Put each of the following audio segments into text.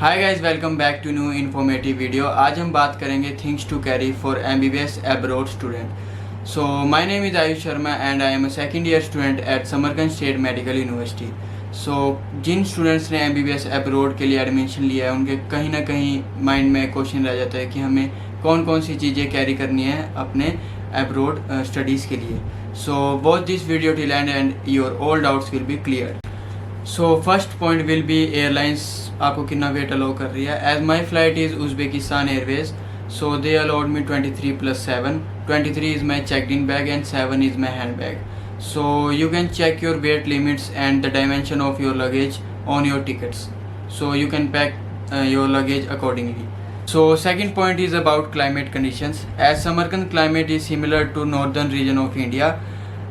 Hi guys, welcome back to new informative video. आज हम बात करेंगे things to carry for MBBS abroad student. So my name is Ayush Sharma and I am a second year student at Samarkand state medical university. So जिन students ने MBBS abroad के लिए admission लिया है उनके कहीं ना कहीं माइंड में क्वेश्चन रह जाता है कि हमें कौन कौन सी चीज़ें कैरी करनी है अपने अब्रॉड स्टडीज़ के लिए। So watch this video till end your all doubts will be clear. So first point will be airlines आपको कितना वेट अलाउ कर रही है। As my flight is Uzbekistan Airways, so they allowed me 23+7। 23 is my checked in bag and 7 is my handbag. So you can check your weight limits and the dimension of your luggage on your tickets, so you can pack your luggage accordingly. So second point is about climate conditions. As Samarkand climate is similar to northern region of India,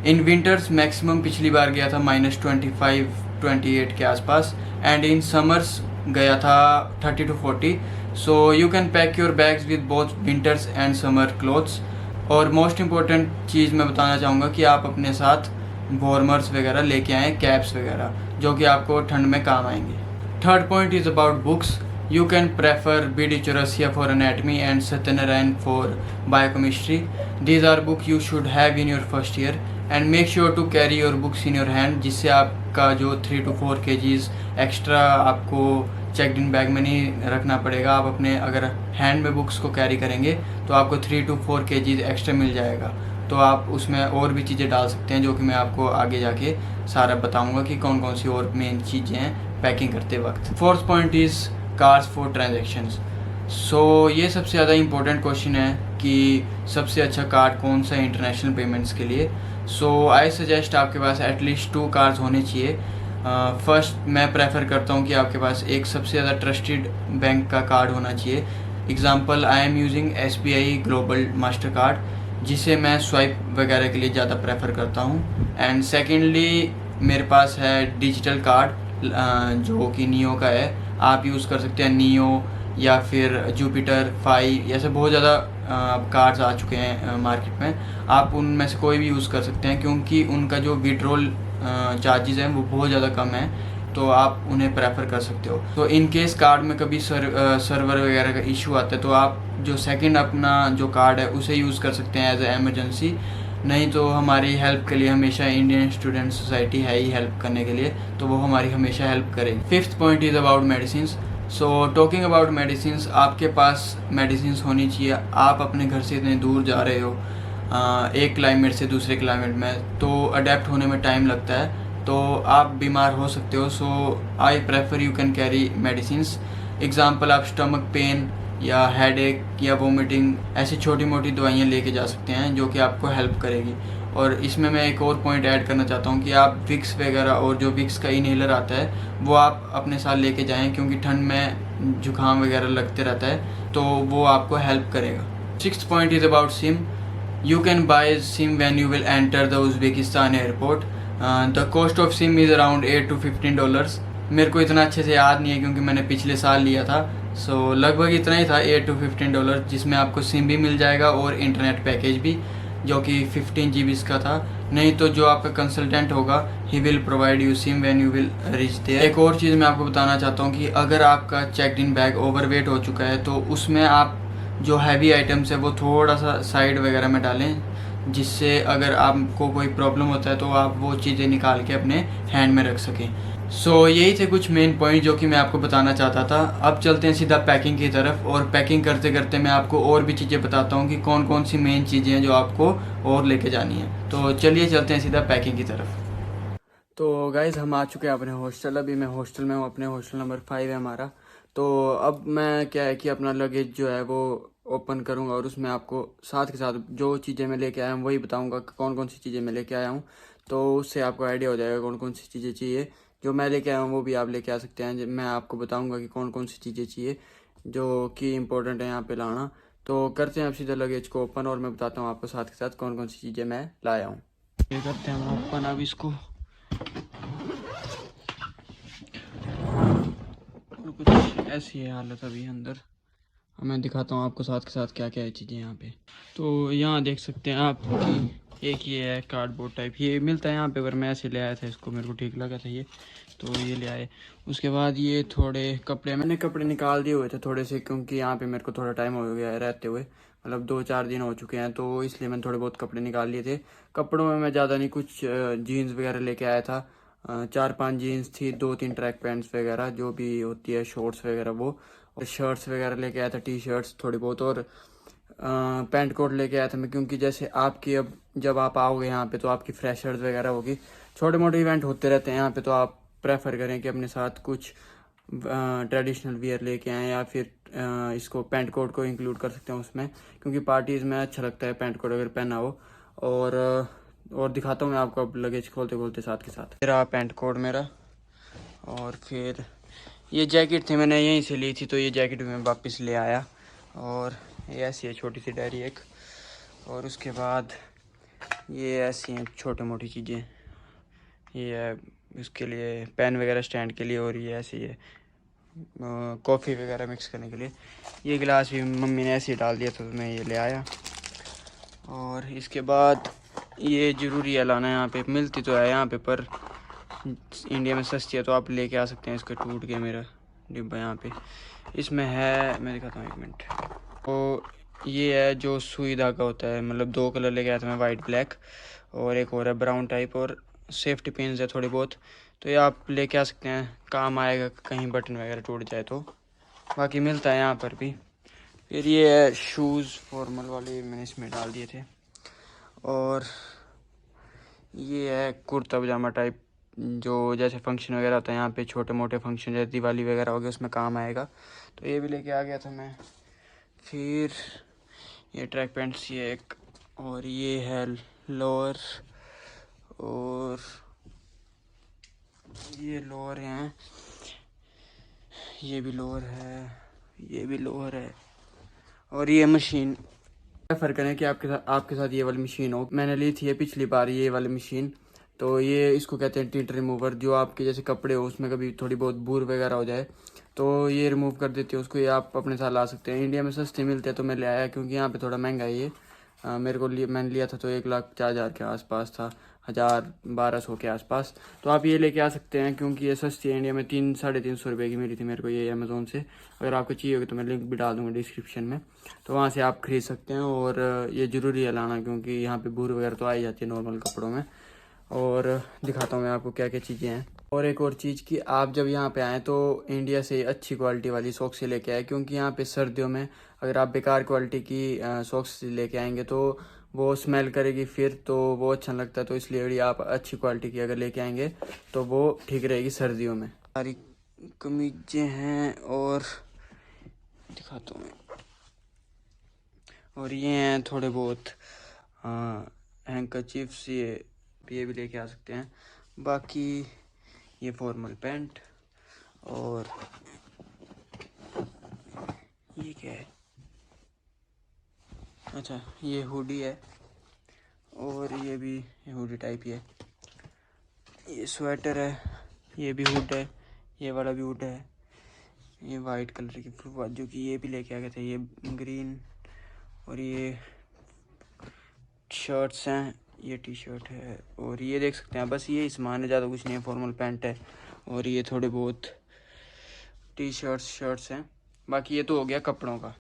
in winters maximum पिछली बार गया था -25-28 के आसपास, and in summers गया था 30 to 40. So you can pack your bags with both winters and summer clothes. और most important चीज़ मैं बताना चाहूँगा कि आप अपने साथ वार्मर्स वगैरह लेके आएँ, कैप्स वगैरह, जो कि आपको ठंड में काम आएंगे। Third point is about books. You can prefer BD Chaurasia for anatomy and Satyanarayan for biochemistry. These are books you should have in your first year and make sure to carry your books in your hand, जिससे आपका जो 3 to 4 kgs extra आपको checked इन bag में नहीं रखना पड़ेगा। आप अपने अगर हैंड में बुक्स को कैरी करेंगे तो आपको 3 to 4 kgs एक्स्ट्रा मिल जाएगा। तो आप उसमें और भी चीज़ें डाल सकते हैं, जो कि मैं आपको आगे जाके सारा बताऊंगा कि कौन कौन सी और मेन चीज़ें हैं पैकिंग करते वक्त। Fourth point is cards for transactions. So ये सबसे ज़्यादा इंपॉर्टेंट क्वेश्चन है कि सबसे अच्छा कार्ड कौन सा है इंटरनेशनल पेमेंट्स के लिए। सो आई सजेस्ट आपके पास एटलीस्ट 2 कार्ड्स होने चाहिए। फर्स्ट मैं प्रेफर करता हूँ कि आपके पास एक सबसे ज़्यादा ट्रस्टेड बैंक का कार्ड होना चाहिए। Example, I am using SBI global master card, जिसे मैं स्वाइप वगैरह के लिए ज़्यादा प्रेफर करता हूँ। एंड सेकेंडली मेरे पास है डिजिटल कार्ड जो कि नियो का है। आप यूज़ कर सकते हैं नियो या फिर जुपिटर, फाई, ऐसे बहुत ज़्यादा कार्ड्स आ चुके हैं मार्केट में। आप उनमें से कोई भी यूज़ कर सकते हैं, क्योंकि उनका जो विड्रॉल चार्जेस हैं वो बहुत ज़्यादा कम है, तो आप उन्हें प्रेफर कर सकते हो। तो इन केस कार्ड में कभी सर्वर वगैरह का इशू आता है तो आप जो सेकंड अपना जो कार्ड है उसे यूज़ कर सकते हैं एज ए एमरजेंसी। नहीं तो हमारी हेल्प के लिए हमेशा इंडियन स्टूडेंट सोसाइटी है ही हेल्प करने के लिए, तो वो हमारी हमेशा हेल्प करेगी। Fifth point is about medicines. So talking about medicines, आपके पास मेडिसिन्स होनी चाहिए। आप अपने घर से इतने दूर जा रहे हो एक क्लाइमेट से दूसरे क्लाइमेट में, तो अडेप्ट होने में टाइम लगता है, तो आप बीमार हो सकते हो। So I prefer you can carry medicines. Example, आप स्टमक पेन या हेडेक या वोमिटिंग ऐसी छोटी मोटी दवाइयाँ लेके जा सकते हैं, जो कि आपको हेल्प करेगी। और इसमें मैं एक और पॉइंट ऐड करना चाहता हूँ कि आप विक्स वगैरह और जो विक्स का इनहेलर आता है वो आप अपने साथ लेके जाएं, क्योंकि ठंड में जुकाम वगैरह लगते रहता है, तो वो आपको हेल्प करेगा। Sixth point is about SIM. You can buy SIM when you will enter the Uzbekistan airport. The cost of SIM is around $8 to $15. मेरे को इतना अच्छे से याद नहीं है क्योंकि मैंने पिछले साल लिया था। सो लगभग इतना ही था, $8 to $15, जिसमें आपको सिम भी मिल जाएगा और इंटरनेट पैकेज भी, जो कि 15 GB का था। नहीं तो जो आपका कंसल्टेंट होगा he will provide you SIM when you will reach there. एक और चीज़ मैं आपको बताना चाहता हूँ कि अगर आपका चेकड इन बैग ओवरवेट हो चुका है तो उसमें आप जो हैवी आइटम्स है वो थोड़ा सा साइड वगैरह में डालें, जिससे अगर आपको कोई प्रॉब्लम होता है तो आप वो चीज़ें निकाल के अपने हैंड में रख सकें। सो यही थे कुछ मेन पॉइंट जो कि मैं आपको बताना चाहता था। अब चलते हैं सीधा पैकिंग की तरफ, और पैकिंग करते करते मैं आपको और भी चीज़ें बताता हूँ कि कौन कौन सी मेन चीज़ें हैं जो आपको और लेके जानी है। तो चलिए चलते हैं सीधा पैकिंग की तरफ। तो गाइज़, हम आ चुके हैं अपने हॉस्टल। अभी मैं हॉस्टल में हूँ, अपने हॉस्टल नंबर 5 है हमारा। तो अब मैं क्या है कि अपना लगेज जो है वो ओपन करूँगा, और उसमें आपको साथ के साथ जो चीज़ें मैं लेके आया हूँ वही बताऊँगा कौन कौन सी चीज़ें मैं लेके आया हूँ। तो उससे आपको आइडिया हो जाएगा कौन कौन सी चीज़ें चाहिए। जो मैं लेके आया हूँ वो भी आप लेके आ सकते हैं। मैं आपको बताऊंगा कि कौन कौन सी चीज़ें चाहिए जो कि इम्पोर्टेंट है यहाँ पे लाना। तो करते हैं अब सीधा लगेज को ओपन, और मैं बताता हूँ आपको साथ के साथ कौन कौन सी चीज़ें मैं लाया हूँ। ये करते हैं हम ओपन अब इसको। कुछ ऐसी है हालत अभी अंदर। मैं दिखाता हूँ आपको साथ के साथ क्या क्या है चीज़ें यहाँ पे। तो यहाँ देख सकते हैं आप कि एक ये है कार्डबोर्ड टाइप, ये मिलता है यहाँ पे, पर मैं ऐसे ले आया था इसको, मेरे को ठीक लगा था ये, तो ये ले आए। उसके बाद ये थोड़े कपड़े, मैंने कपड़े निकाल दिए हुए थे थोड़े से, क्योंकि यहाँ पे मेरे को थोड़ा टाइम हो गया है रहते हुए, मतलब 2-4 दिन हो चुके हैं, तो इसलिए मैंने थोड़े बहुत कपड़े निकाल लिए थे। कपड़ों में मैं ज़्यादा नहीं, कुछ जीन्स वगैरह लेके आया था, 4-5 जीन्स थी, 2-3 ट्रैक पैंट्स वगैरह जो भी होती है, शॉर्ट्स वगैरह वो, और शर्ट्स वगैरह लेके आया था, टी शर्ट्स थोड़ी बहुत, और पैंट कोट लेके आया था मैं, क्योंकि जैसे आपकी अब जब आप आओगे यहाँ पे तो आपकी फ्रेशर्स वगैरह होगी, छोटे मोटे इवेंट होते रहते हैं यहाँ पे, तो आप प्रेफर करें कि अपने साथ कुछ ट्रेडिशनल वियर लेके आएँ, या फिर इसको पैंट कोट को इंक्लूड कर सकते हैं उसमें, क्योंकि पार्टीज़ में अच्छा लगता है पैंट कोट अगर पहना हो। और दिखाता हूँ मैं आपको अब लगेज खोलते खोलते साथ के साथ। मेरा पैंट कोट मेरा, और फिर ये जैकेट थी मैंने यहीं से ली थी, तो ये जैकेट मैं वापस ले आया, और ये ऐसी है छोटी सी डायरी एक, और उसके बाद ये ऐसी हैं छोटी मोटी चीज़ें, ये है उसके लिए पेन वगैरह स्टैंड के लिए, और ये ऐसी है कॉफ़ी वगैरह मिक्स करने के लिए। ये गिलास भी मम्मी ने ऐसे ही डाल दिया, तो मैं ये ले आया। और इसके बाद ये ज़रूरी है लाना, यहाँ पे मिलती तो है यहाँ पे, पर इंडिया में सस्ती है, तो आप लेके आ सकते हैं। इसका टूट गया मेरा डिब्बा यहाँ पे, इसमें है, मैं दिखाता हूँ 1 मिनट। तो ये है जो सुई धागा होता है, मतलब 2 कलर लेके आया था मैं, वाइट ब्लैक, और एक और है ब्राउन टाइप, और सेफ्टी पिन्स है थोड़ी बहुत, तो ये आप लेके आ सकते हैं, काम आएगा कहीं बटन वगैरह टूट जाए तो। बाकी मिलता है यहाँ पर भी। फिर ये है शूज़ फॉर्मल वाले, मैंने इसमें डाल दिए थे। और ये है कुर्ता पजामा टाइप, जो जैसे फंक्शन वगैरह होता है यहाँ पे, छोटे मोटे फंक्शन जैसे दिवाली वगैरह हो गया, उसमें काम आएगा, तो ये भी लेके आ गया था मैं। फिर ये ट्रैक पैंट्स ये एक, और ये है लोअर, और ये लोअर हैं, ये भी लोअर है, ये भी लोअर है, और ये मशीन। फ़र्क है कि आपके साथ ये वाली मशीन हो। मैंने ली थी ये पिछली बार ये वाली मशीन, तो ये इसको कहते हैं टिंट रिमूवर, जो आपके जैसे कपड़े हो उसमें कभी थोड़ी बहुत बूर वगैरह हो जाए तो ये रिमूव कर देती है उसको। ये आप अपने साथ ला सकते हैं, इंडिया में सस्ते मिलते हैं, तो मैं ले आया, क्योंकि यहाँ पे थोड़ा महंगा है ये। मैंने लिया था तो 1,40,000 के आसपास था, 1,000-1,200 के आसपास। तो आप ये लेके आ सकते हैं, क्योंकि ये सस्ती है, इंडिया में 300-350 रुपये की मिली थी मेरे को ये अमेज़ोन से। अगर आपको चाहिए होगी तो मैं लिंक भी डाल दूँगा डिस्क्रिप्शन में, तो वहाँ से आप ख़रीद सकते हैं। और ये ज़रूरी है लाना, क्योंकि यहाँ पे बूर वगैरह तो आ ही जाती है नॉर्मल कपड़ों में। और दिखाता हूँ मैं आपको क्या क्या चीज़ें हैं। और एक और चीज़ कि आप जब यहाँ पे आएँ तो इंडिया से अच्छी क्वालिटी वाली सॉक्स लेके आए, क्योंकि यहाँ पे सर्दियों में अगर आप बेकार क्वालिटी की सॉक्स लेके आएंगे तो वो स्मेल करेगी फिर, तो वो अच्छा नहीं लगता। तो इसलिए यदि आप अच्छी क्वालिटी की अगर लेके आएंगे तो वो ठीक रहेगी सर्दियों में। सारी कमीजें हैं, और दिखाता हूँ मैं। और ये हैं थोड़े बहुत हैंकरचीफ्स, ये भी लेके आ सकते हैं। बाकी ये फॉर्मल पैंट, और ये क्या है, अच्छा ये हुडी है, और ये भी हुडी टाइप ही है। ये स्वेटर है, ये भी हुड है, ये वाला भी हुड है। ये वाइट कलर की जो कि ये भी लेके आ गए थे, ये ग्रीन। और ये शर्ट्स हैं, ये टी शर्ट है, और ये देख सकते हैं, बस ये सामान है, ज़्यादा कुछ नहीं है। फॉर्मल पैंट है, और ये थोड़े बहुत टी शर्ट्स हैं। बाकी ये तो हो गया कपड़ों का।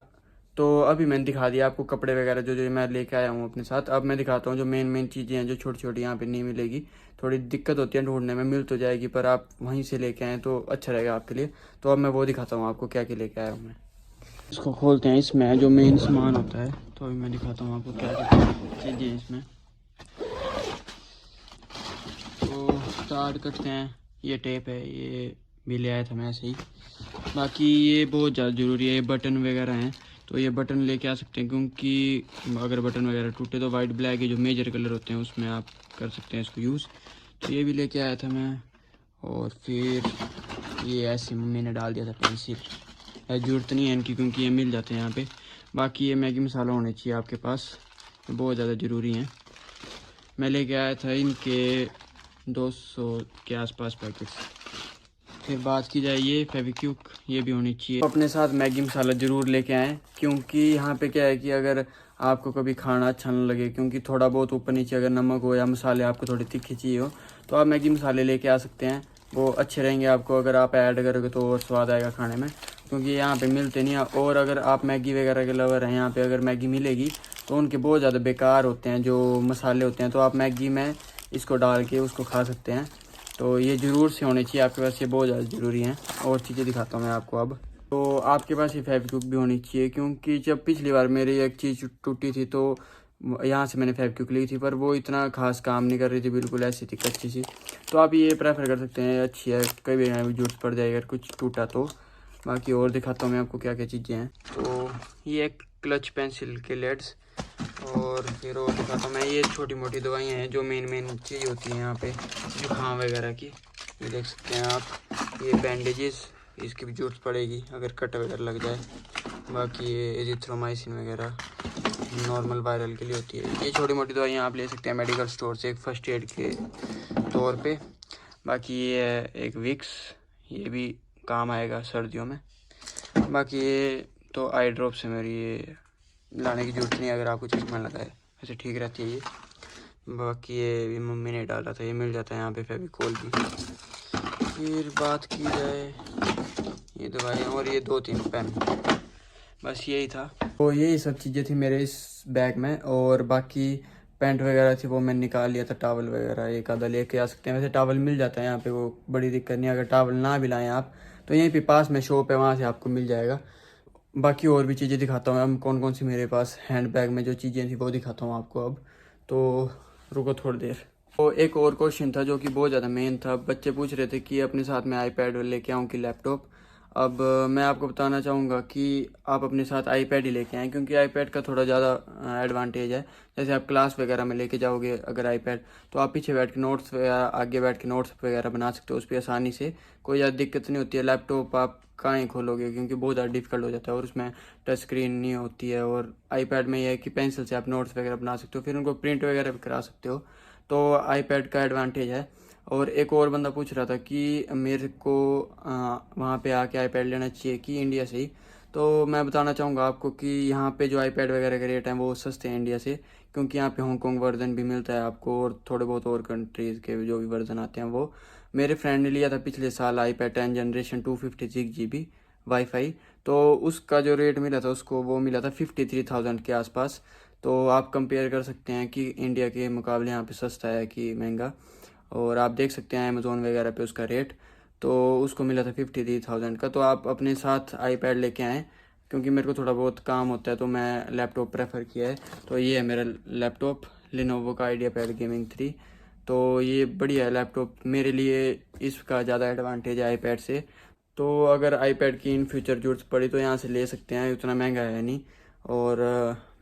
तो अभी मैंने दिखा दिया आपको कपड़े वगैरह जो जो मैं लेके आया हूँ अपने साथ। अब मैं दिखाता हूँ जो मेन चीज़ें हैं, जो छोटी छोटी यहाँ पे नहीं मिलेगी। थोड़ी दिक्कत होती है ढूंढने में, मिल तो जाएगी, पर आप वहीं से लेके आएँ तो अच्छा रहेगा आपके लिए। तो अब मैं वो दिखाता हूँ आपको क्या क्या लेके आया हूँ मैं। इसको खोलते हैं, इसमें जो मेन सामान होता है, तो अभी मैं दिखाता हूँ आपको क्या क्या चीज़ें हैं इसमें। तो स्टार्ट करते हैं। ये टेप है, ये भी ले आया था मैं ऐसे ही। बाकी ये बहुत ज़्यादा ज़रूरी है, ये बटन वगैरह हैं, तो ये बटन लेके आ सकते हैं, क्योंकि अगर बटन वगैरह टूटे तो वाइट ब्लैक के जो मेजर कलर होते हैं उसमें आप कर सकते हैं इसको यूज़। तो ये भी लेके आया था मैं। और फिर ये ऐसे मम्मी ने डाल दिया था पेंसिल, ज़रूरत नहीं है इनकी, क्योंकि ये मिल जाते हैं यहाँ पे। बाकी ये मैगी मसाला होने चाहिए आपके पास, बहुत ज़्यादा ज़रूरी हैं। मैं लेके आया था इनके 200 के आसपास पैकेट्स। फिर बात की जाए ये फेविक्विक, ये भी होनी चाहिए। अपने साथ मैगी मसाला ज़रूर लेके आएँ, क्योंकि यहाँ पे क्या है कि अगर आपको कभी खाना अच्छा ना लगे, क्योंकि थोड़ा बहुत ऊपर नीचे अगर नमक हो या मसाले आपको थोड़ी तीखी चाहिए हो तो आप मैगी मसाले लेके आ सकते हैं। वो अच्छे रहेंगे आपको, अगर आप ऐड करोगे तो और स्वाद आएगा खाने में, क्योंकि यहाँ पे मिलते नहीं हैं। और अगर आप मैगी वगैरह के लवर हैं, यहाँ पे अगर मैगी मिलेगी तो उनके बहुत ज़्यादा बेकार होते हैं जो मसाले होते हैं, तो आप मैगी में इसको डाल के उसको खा सकते हैं। तो ये ज़रूर से होने चाहिए आपके पास, ये बहुत ज़्यादा ज़रूरी हैं। और चीज़ें दिखाता हूँ मैं आपको अब। तो आपके पास ये फेविक्विक भी होनी चाहिए, क्योंकि जब पिछली बार मेरी एक चीज़ टूटी थी तो यहाँ से मैंने फेविक्विक ली थी, पर वो इतना खास काम नहीं कर रही थी, बिल्कुल ऐसी थी कच्ची सी। तो आप ये प्रेफर कर सकते हैं, अच्छी है, कभी भी जरूरत पड़ जाएगी अगर कुछ टूटा तो। बाकी और दिखाता हूँ मैं आपको क्या क्या चीज़ें हैं। तो ये एक क्लच पेंसिल के लेड्स, और फिर और दिखाता हूँ मैं, ये छोटी मोटी दवाइयाँ हैं जो मेन चीज़ होती है यहाँ पे जुकाम वगैरह की। ये देख सकते हैं आप, ये बैंडेजेस, इसकी भी जरूरत पड़ेगी अगर कट वगैरह लग जाए। बाकी ये एजिथ्रोमाइसिन वगैरह नॉर्मल वायरल के लिए होती है। ये छोटी मोटी दवाइयाँ आप ले सकते हैं मेडिकल स्टोर से एक फ़र्स्ट एड के तौर पे। बाकी ये है एक विक्स, ये भी काम आएगा सर्दियों में। बाकी ये तो आई ड्रॉप्स है मेरी, ये लाने की ज़रूरत नहीं अगर आपको चश्मा लगा है, वैसे ठीक रहती है ये। बाकी ये भी मम्मी ने डाला था, ये मिल जाता है यहाँ पे फेविकोल भी। फिर बात की जाए ये दवाइयाँ और ये 2-3 पेन, बस यही था। तो यही सब चीज़ें थी मेरे इस बैग में। और बाकी पैंट वगैरह थी वो मैंने निकाल लिया था, टावल वगैरह एक आधा लेके आ सकते हैं, वैसे टावल मिल जाता है यहाँ पे, वो बड़ी दिक्कत नहीं। अगर टावल ना भी लाएँ आप तो यहीं पे पास में शॉप है, वहाँ से आपको मिल जाएगा। बाकी और भी चीज़ें दिखाता हूँ अब, कौन कौन सी मेरे पास हैंड बैग में जो चीज़ें थी वो दिखाता हूँ आपको अब। तो रुको थोड़ी देर। तो एक और क्वेश्चन था जो कि बहुत ज़्यादा मेन था, बच्चे पूछ रहे थे कि अपने साथ में आईपैड लेके आऊँ कि लैपटॉप। अब मैं आपको बताना चाहूँगा कि आप अपने साथ आईपैड ही लेके आएँ, क्योंकि आईपैड का थोड़ा ज़्यादा एडवांटेज है। जैसे आप क्लास वगैरह में लेके जाओगे अगर आईपैड, तो आप पीछे बैठ के नोट्स वगैरह, आगे बैठ के नोट्स वगैरह बना सकते हो उस पर आसानी से, कोई ज़्यादा दिक्कत नहीं होती है। लैपटॉप आप कहाँ ही खोलोगे, क्योंकि बहुत ज़्यादा डिफिकल्ट हो जाता है और उसमें टच स्क्रीन नहीं होती है। और आईपैड में यह है कि पेंसिल से आप नोट्स वगैरह बना सकते हो, फिर उनको प्रिंट वगैरह भी करा सकते हो। तो आईपैड का एडवांटेज है। और एक और बंदा पूछ रहा था कि मेरे को वहाँ पे आके आईपैड लेना चाहिए कि इंडिया से ही। तो मैं बताना चाहूँगा आपको कि यहाँ पे जो आईपैड वगैरह के रेट हैं वो सस्ते हैं इंडिया से, क्योंकि यहाँ पे हांगकॉन्ग वर्जन भी मिलता है आपको, और थोड़े बहुत और कंट्रीज़ के जो भी वर्जन आते हैं वो। मेरे फ्रेंड ने लिया था पिछले साल आईपैड 10 जनरेशन 256 GB वाईफाई, तो उसका जो रेट मिला था उसको, वो मिला था 53,000 के आसपास। तो आप कंपेयर कर सकते हैं कि इंडिया के मुकाबले यहाँ पे सस्ता है कि महंगा। और आप देख सकते हैं अमेज़ोन वगैरह पे उसका रेट, तो उसको मिला था 53,000 का। तो आप अपने साथ आईपैड लेके आएँ, क्योंकि मेरे को थोड़ा बहुत काम होता है तो मैं लैपटॉप प्रेफर किया है। तो ये है मेरा लैपटॉप, लिनोवो का आइडियापैड गेमिंग 3। तो ये बढ़िया है लैपटॉप मेरे लिए, इसका ज़्यादा एडवांटेज है आईपैड से। तो अगर आईपैड की इन फ्यूचर जरूरत पड़ी तो यहाँ से ले सकते हैं, उतना महंगा है नहीं। और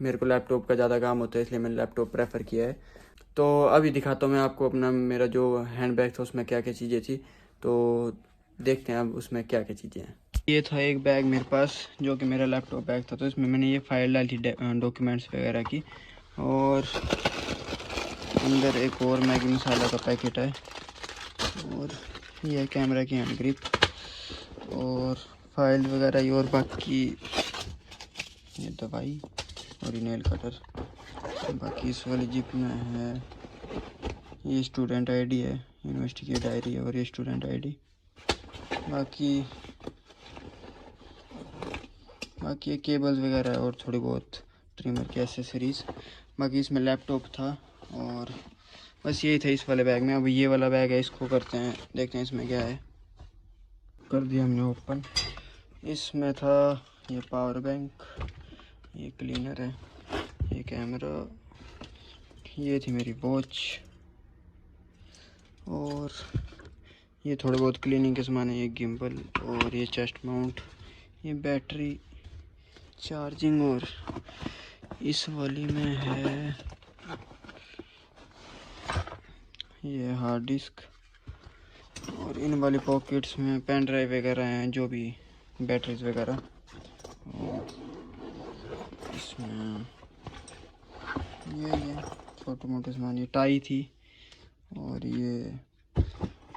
मेरे को लैपटॉप का ज़्यादा काम होता है, इसलिए मैंने लैपटॉप प्रेफर किया है। तो अभी दिखाता हूँ मैं आपको अपना, मेरा जो हैंड बैग था उसमें क्या क्या चीज़ें थी। तो देखते हैं अब उसमें क्या क्या चीज़ें हैं। ये था एक बैग मेरे पास जो कि मेरा लैपटॉप बैग था, तो इसमें मैंने ये फाइल डाली थी डॉक्यूमेंट्स वगैरह की। और अंदर एक और मैगी मसाला का पैकेट है, और ये कैमरा की हैंड ग्रिप और फाइल वगैरह ही, और बाकी ये दवाई और ये नेल कटर। बाकी इस वाली जिप में है ये स्टूडेंट आईडी है, यूनिवर्सिटी की डायरी है, और ये स्टूडेंट आईडी। बाकी ये केबल्स वगैरह है और थोड़ी बहुत ट्रिमर की एसेसरीज़। बाकी इसमें लैपटॉप था, और बस यही था इस वाले बैग में। अब ये वाला बैग है, इसको करते हैं, देखते हैं इसमें क्या है। कर दिया हमने ओपन। इसमें था ये पावर बैंक, ये क्लीनर है, ये कैमरा, ये थी मेरी वॉच, और ये थोड़े बहुत क्लीनिंग के सामान है, ये गिम्बल, और ये चेस्ट माउंट, ये बैटरी, चार्जिंग, और इस वाली में है ये हार्ड डिस्क, और इन वाली पॉकेट्स में पेन ड्राइव वगैरह हैं, जो भी बैटरीज वगैरह। और इसमें ये छोटे मोटे सामान, ये टाई थी, और ये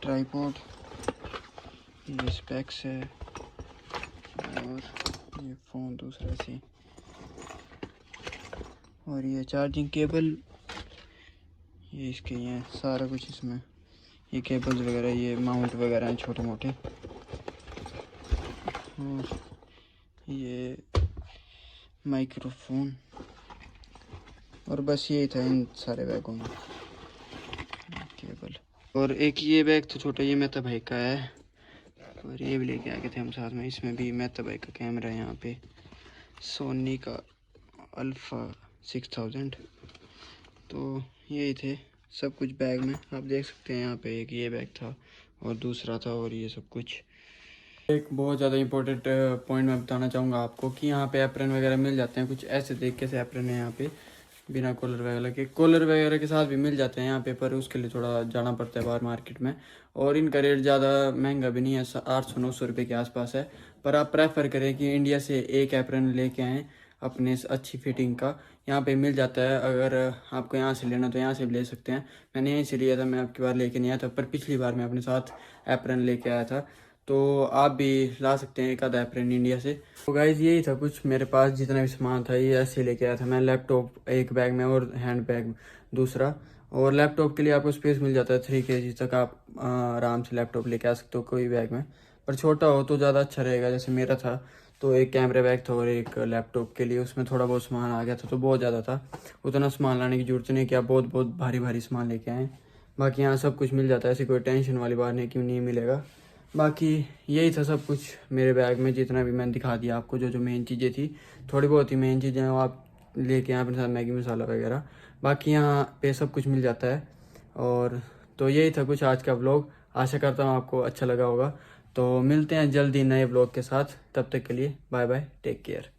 ट्राइपॉड, ये स्पेक्स है, और ये फ़ोन दूसरा सी। और ये चार्जिंग केबल, ये इसके ये सारा कुछ इसमें, ये केबल्स वगैरह, ये माउंट वगैरह हैं छोटे मोटे। और ये माइक्रोफोन, और बस यही था इन सारे बैगों में, केबल। और एक ये बैग तो छोटा, ये मेहता भाई का है, और ये भी लेके आ गए थे हम साथ में। इसमें भी मेहता भाई का कैमरा है, यहाँ पे सोनी का अल्फ़ा 6000। तो यही थे सब कुछ बैग में, आप देख सकते हैं। यहाँ पे एक ये बैग था और दूसरा था, और ये सब कुछ। एक बहुत ज़्यादा इंपॉर्टेंट पॉइंट मैं बताना चाहूँगा आपको कि यहाँ पे एप्रन वगैरह मिल जाते हैं। कुछ ऐसे तरीके से एप्रन है यहाँ पे, बिना कॉलर वगैरह के। कॉलर वगैरह के साथ भी मिल जाते हैं यहाँ पे, पर उसके लिए थोड़ा जाना पड़ता है बाहर मार्केट में। और इनका रेट ज़्यादा महंगा भी नहीं है, 800-900 रुपये के आसपास है। पर आप प्रेफर करें कि इंडिया से एक एप्रन लेके आएँ अपने अच्छी फिटिंग का। यहाँ पे मिल जाता है, अगर आपको यहाँ से लेना तो यहाँ से भी ले सकते हैं। मैंने यहीं से लिया था, मैं आपकी बार लेके नहीं आया था, पर पिछली बार मैं अपने साथ एप्रन लेके आया था। तो आप भी ला सकते हैं एक आधा एप्रन इंडिया से। तो गाइज यही था कुछ मेरे पास, जितना भी सामान था ये ऐसे लेके आया था मैं। लैपटॉप एक बैग में और हैंड बैग दूसरा। और लैपटॉप के लिए आपको स्पेस मिल जाता है 3 kg तक, आप आराम से लैपटॉप लेके आ सकते हो कोई बैग में। पर छोटा हो तो ज़्यादा अच्छा रहेगा। जैसे मेरा था तो एक कैमरा बैग था और एक लैपटॉप के लिए, उसमें थोड़ा बहुत सामान आ गया था, तो बहुत ज़्यादा था। उतना सामान लाने की जरूरत नहीं कि आप बहुत बहुत भारी भारी सामान लेके आएँ। बाकी यहाँ सब कुछ मिल जाता है, ऐसी कोई टेंशन वाली बात नहीं कि नहीं मिलेगा। बाकी यही था सब कुछ मेरे बैग में, जितना भी मैंने दिखा दिया आपको। जो जो मेन चीज़ें थी, थोड़ी बहुत ही मेन चीज़ें हैं, वो आप लेके आए अपने साथ, मैगी मसाला वगैरह। बाकी यहाँ पे सब कुछ मिल जाता है। और तो यही था कुछ आज का व्लॉग। आशा करता हूँ आपको अच्छा लगा होगा। तो मिलते हैं जल्दी नए व्लॉग के साथ, तब तक के लिए बाय बाय, टेक केयर।